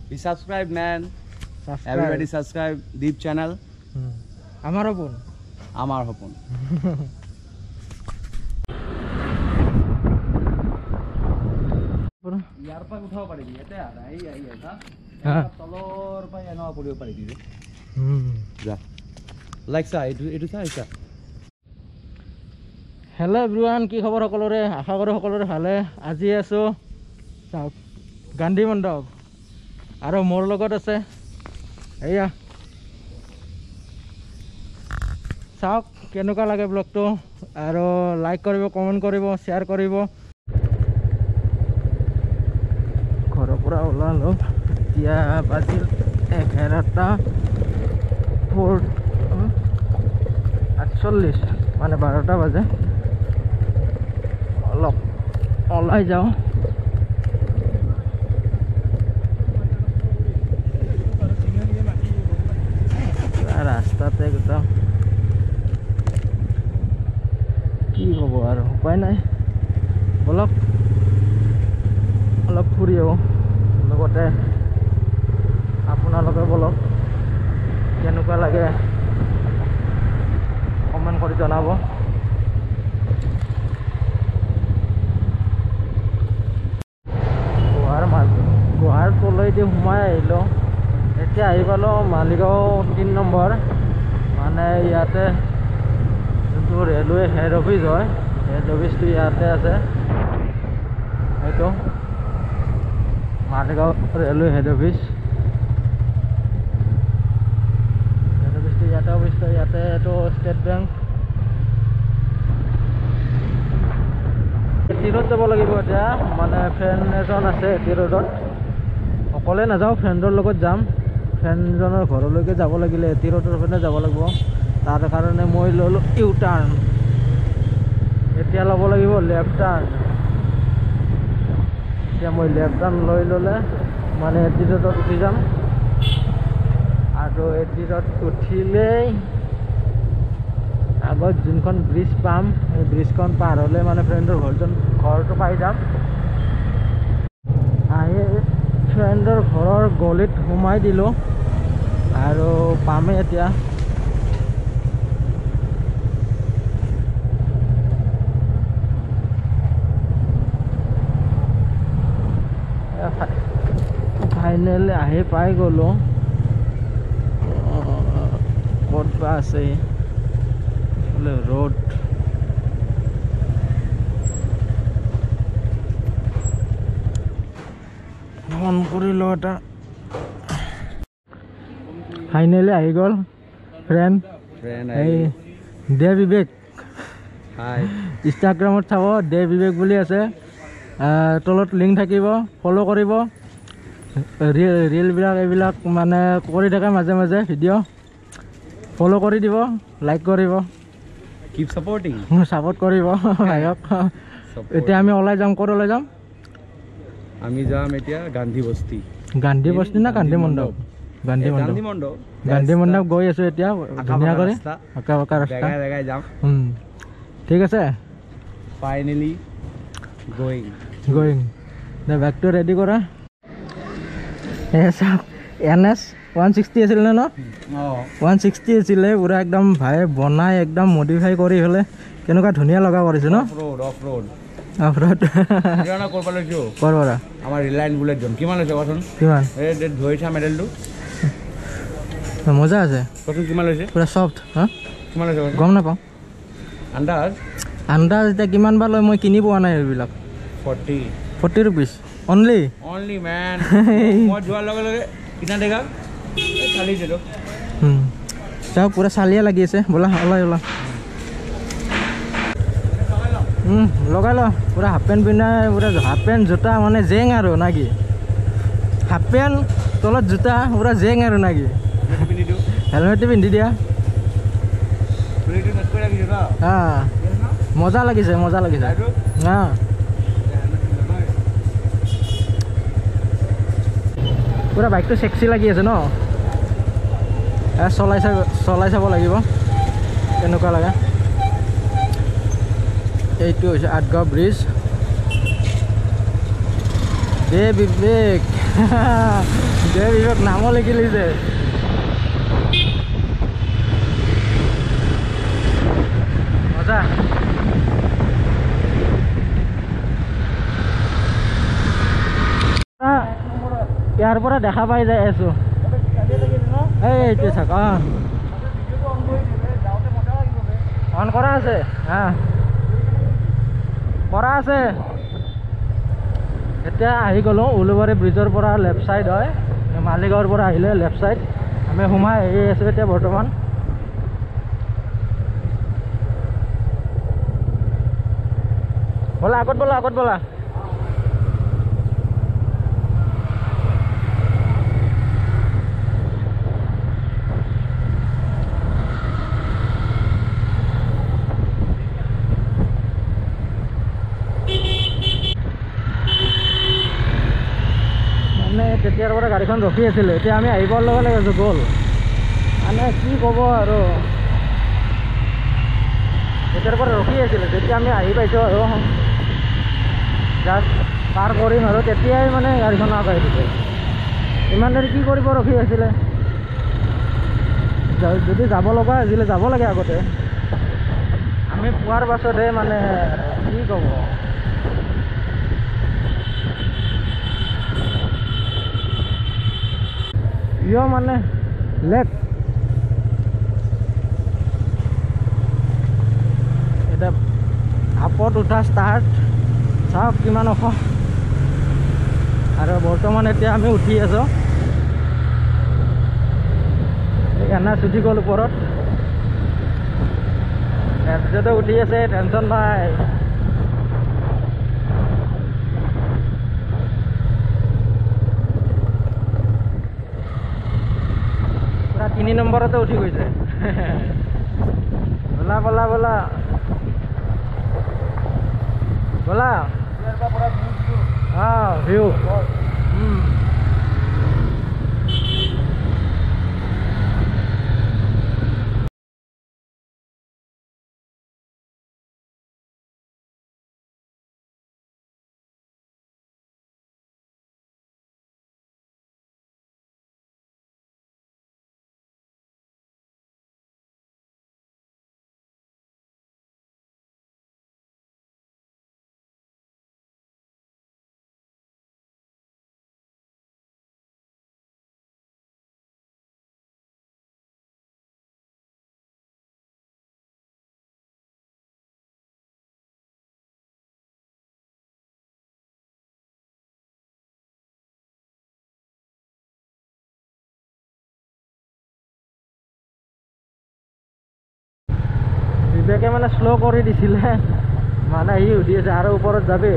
We subscribe, man. Everybody subscribe Deep channel. AAMAR Opun. AAMAR Opun. ইয়াৰ পৰা উঠাব পাৰিবি ইয়াতে আহি তলৰ পৰা এনেকুৱা কৰিব পাৰিবি যা লাইক চা এইটো চা এইটা হেল্ল' এভৰিৱান কি খবৰ সকলোৰে আশা কৰোঁ সকলোৰে ভালে আজি আছো চাওক গান্ধী মণ্ডপ আৰু মোৰ লগত আছে এয়া চাওক কেনেকুৱা লাগে ব্লগটো আৰু লাইক কৰিব কমেণ্ট কৰিব শ্বেয়াৰ কৰিব ঘৰৰ পৰা ওলালো এতিয়া বাজিল 11:48 মানে 12টা বাজে অলপ ওলাই যাওঁ ৰাস্তাতে একদম কি হ'ব আৰু উপায় নাই বলক অলপ ফুৰি আহোঁ লগতে আপোনালোকে বলক কেনেকুৱা লাগে কমেণ্ট কৰি জনাব গুহাৰ তলেদি সোমাই আহিলোঁ এতিয়া আহি পালোঁ মালিগাঁও 3 নম্বৰ মানে ইয়াতে যোনটো ৰেলৱে হেড অফিচ হয় হেড অফিচটো ইয়াতে আছে এইটো মালিগাঁও ৰেলৱে হেড অফিচটো ইয়াতে অৱস্থিত ইয়াতে এইটো ষ্টেট বেংক টিৰত যাব লাগিব এতিয়া মানে ফ্ৰেণ্ড এজন আছে টিৰোডত অকলে নাযাওঁ ফ্ৰেণ্ডৰ লগত যাম ফ্ৰেণ্ডজনৰ ঘৰলৈকে যাব লাগিলে টিৰোডৰ পিনে যাব লাগিব তাৰ কাৰণে মই ল'লোঁ ইউ টাৰ্ণ এতিয়া ল'ব লাগিব লেফ্ট টাৰ্ণ এতিয়া মই লেফ্ট টাৰ্ণ লৈ ল'লে মানে টিৰোডত উঠি যাম আৰু টিৰোড উঠিলেই আগত যোনখন ব্ৰিজ পাম সেই ব্ৰিজখন পাৰ হ'লে মানে ফ্ৰেণ্ডৰ ঘৰটো পাই যাম আহি ফ্ৰেণ্ডৰ ঘৰৰ গলিত সোমাই দিলোঁ আৰু পামেই এতিয়া ফাইনেলি আহি পাই গ'লোঁ ক'ত বা আছে रोड मन करिलो এটা ফাইনালি আহি গ'ল ফ্ৰেণ্ড এই দে বিবেক হাই ইনষ্টাগ্ৰামত চাব দে বিবেক বুলি আছে তলত লিংক থাকিব ফলো কৰিব ৰিলবিলাক এইবিলাক মানে কৰি থাকে মাজে মাজে ভিডিঅ' ফলো কৰি দিব লাইক কৰিব Keep supporting. Support কৰিব ভাইক এতিয়া আমি ওলাই যাম ক'ত ওলাই যাম আমি যাম এতিয়া গান্ধী বস্তি না গান্ধী মণ্ডপ গান্ধী মণ্ডপ গৈ আছো এতিয়া ধুনীয়া কৰি আঁকা বাঁকা ৰাস্তা দেখাই যাম ঠিক আছে ফাইনেলি গোয়িং দে বেগটো ৰেডি কৰা এসব NS 160 আছিল ন 160 আছিলে পুৰা একদম ভাই বনাই একদম মডিফাই কৰি হলে কেনেকুৱা ধুনীয়া লগা কৰিছে ন অফ ৰ'ড জানা কৰবা লৈছো কৰবা আমাৰ ৰিলায়েন্স বুলেট জন কিমান লৈছে কোৱাচোন কিমান এই ধৰিছা মেডেলটো মজা আছে কোৱাচোন কিমান লৈছে পুৰা সফট হা কিমান লৈছে গম নাপাওঁ আন্দাজ এতিয়া কিমান বা লয় মই কিনি পোৱা নাই এইবিলাক 40 rupees only man মই যোৱাৰ লগে লগে কিনা দেখা চালি দিলো চাও পুৰা চালিয়া লাগি আছে বলা ওলাই লগাই ল পুৰা হাফ পেণ্ট পিন্ধাই পুৰা হাফ পেণ্ট জোতা মানে জেং আৰু নাকি হাফ পেণ্ট তলত জোতা পুৰা জেং আৰু নাকি হেলমেটটো পিন্ধি দিয়া মজা লাগিছে হা পুৰা বাইকটো সেক্সি লাগি আছে ন চলাই চাব লাগিব কেনেকুৱা লাগে এইটো হৈছে আটগাঁও ব্ৰিজ দে বিবেক দে বিবেক নামো লিখি লিছে মজা ইয়াৰ পৰা দেখা পাই যাই আছো এইটো চাক অন কৰা আছে কৰা আছে এতিয়া আহি গ'লো উলুবাৰী ব্ৰিজৰ পৰা লেফ্ট চাইড হয় মালিগাঁৱৰ পৰা আহিলে লেফ্ট চাইড আমি সোমাই আহি আছোঁ এতিয়া বৰ্তমান ব'লা আগত ব'লা তেতিয়াৰ পৰা গাড়ীখন ৰখি আছিলে এতিয়া আমি আহিবৰ লগে লগে গ'ল মানে কি ক'ব আৰু তেতিয়াৰ পৰা ৰখি আছিলে তেতিয়া আমি আহি পাইছোঁ আৰু জাষ্ট পাৰ কৰিম আৰু তেতিয়াই মানে গাড়ীখন আগাই দিছে ইমান দেৰি কি কৰিব ৰখি আছিলে যদি যাব লগা আছিলে যাব লাগে আগতে আমি পোৱাৰ পাছতহে মানে কি ক'ব মানে লেক এটা আপত উঠা ষ্টাৰ্ট চাওক কিমান ওখ আৰু বৰ্তমান এতিয়া আমি উঠি আছোঁ এনাচ উঠি গ'ল ওপৰত তাৰপিছতে উঠি আছে টেনশ্যন নাই পুৰা 3 নম্বৰতে উঠি গৈছে বলা বলা বলা বলা ভিউ বিবেকে মানে শ্ল' কৰি দিছিলে মানে সি সুধি আছে আৰু ওপৰত যাবি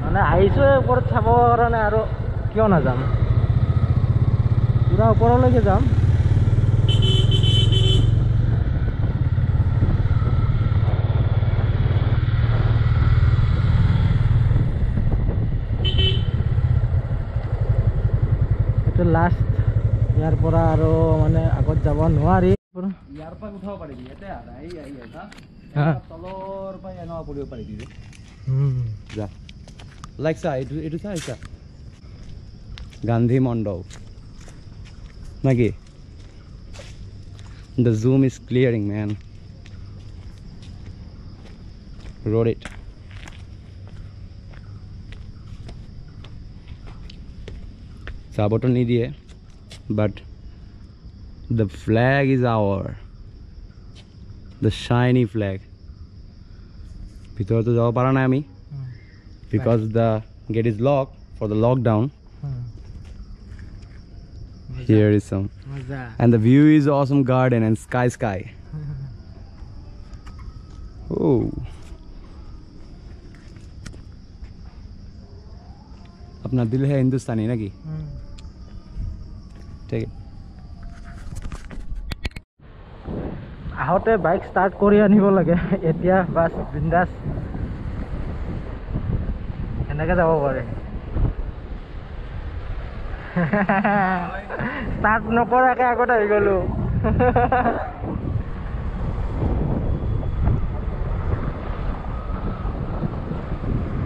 মানে আহিছোঁ ওপৰত চাবৰ কাৰণে আৰু কিয় নাযাম পুৰা ওপৰলৈকে যাম এইটো লাষ্ট ইয়াৰ পৰা আৰু মানে আগত যাব নোৱাৰি ইয়াৰ পৰা উঠাব পাৰিবি এতিয়া তলৰ পৰা এনেকুৱা কৰিব পাৰিবি যা লাইক চা এইটো চা গান্ধী mandop নাকি the zoom is clearing man wrote it চাবতো নিদিয়ে but the flag is the shiny flag ভিতৰত তো যাব পাৰা নাই আমি because the gate is locked for the lockdown here is some and the view is awesome garden and sky oh अपना दिल है हिंदुस्तानी ना की ठीक है আহতে বাইক স্টার্ট কৰি আনিব লাগে এতিয়া বাস বিন্দাস এনেকে যাব পাৰে স্টাৰ্ট নকৰাকে আগত আহি গলো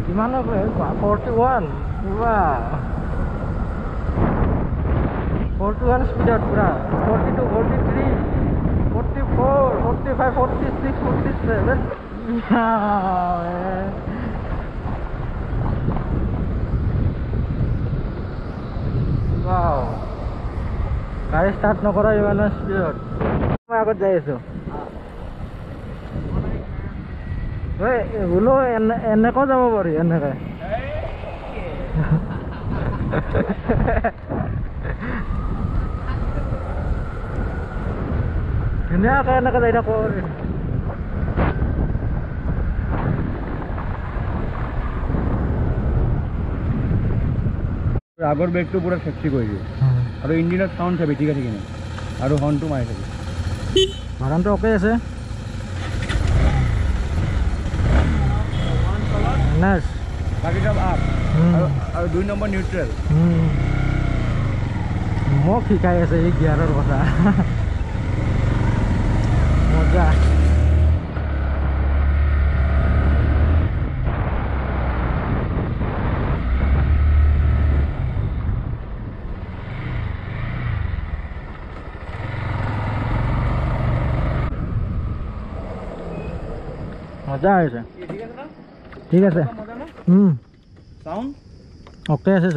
কিমান 41 Wow. 41 speed out pura. 42, 43, 44, 45, 46, 47. Wow, man. Wow. Gari start nokora imana speed out. Moi agot jai asu. Oi, bulo enne ko jabo pari enne ka. Dunia kayak nak ada ko. আগৰ ব্ৰেকটো পুৰা sexy কৰি দিয়ে আৰু ইঞ্জিনৰ sound চাবি ঠিক আছে কিনে আৰু হৰ্নটো মাৰি থাকে মাৰানটো ওকে আছে নাইস বাকি সব আপ আৰু 2 নম্বৰ নিউট্ৰেল মোক শিকাই আছে এই গিয়াৰৰ কথা মজা মজা আছে ঠিক আছে সাউন্ড ওকে আছে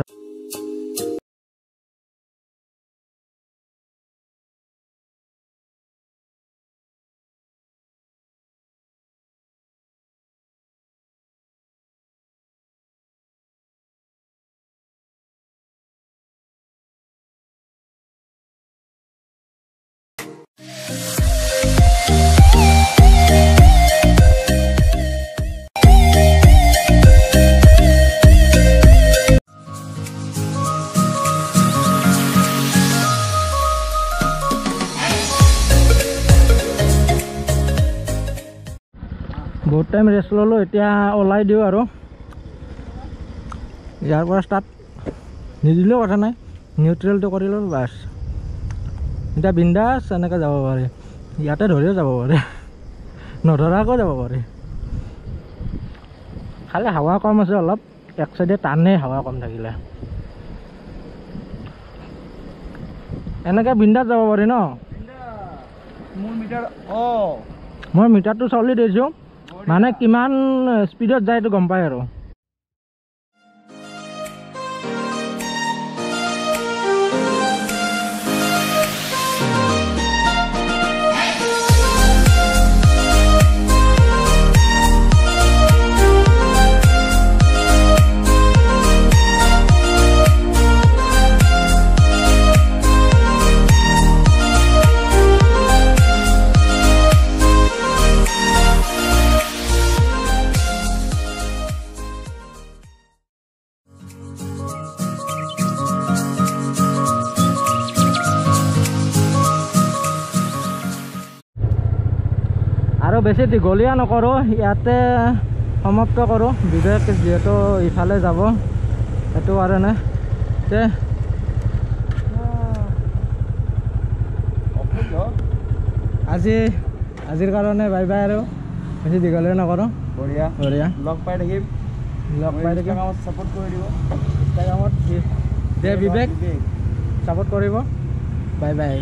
बहुत टाइम रेस्ट ललो एतिया ओलाई दिও आरो यार पर स्टार्ट निदिलो কথা নাই নিউট্ৰেল তো কৰিলো বাস এটা বিন্দাস এনেকা যাব পাৰে ইয়াতে ধৰিও যাব পাৰে নধৰাকো যাব পাৰে খালি হাৱা কম আছে অলপ এক সাইডে টানে হাৱা কম থাকিলে এনেকা বিন্দাস যাব পাৰে ন মোৰ মিটাৰ মই মিটাৰটো চলি দিছো মানে কিমান স্পিডত যায় তো গম পায় আৰু আৰু বেছি দীঘলীয়া নকৰো ইয়াতে সমাপ্ত কৰো বিবেক যেহেতু ইফালে যাব এটো কাৰণে তে আজিৰ কাৰণে বাই বাই আৰু বেছি দীঘলীয়া নকৰো বঢ়িয়া বঢ়িয়া লগ পাই থাকিম কামত সাপোৰ্ট কৰি দিব ইনষ্টাগ্ৰামত যে বিবেক সাপোৰ্ট কৰিব বাই বাই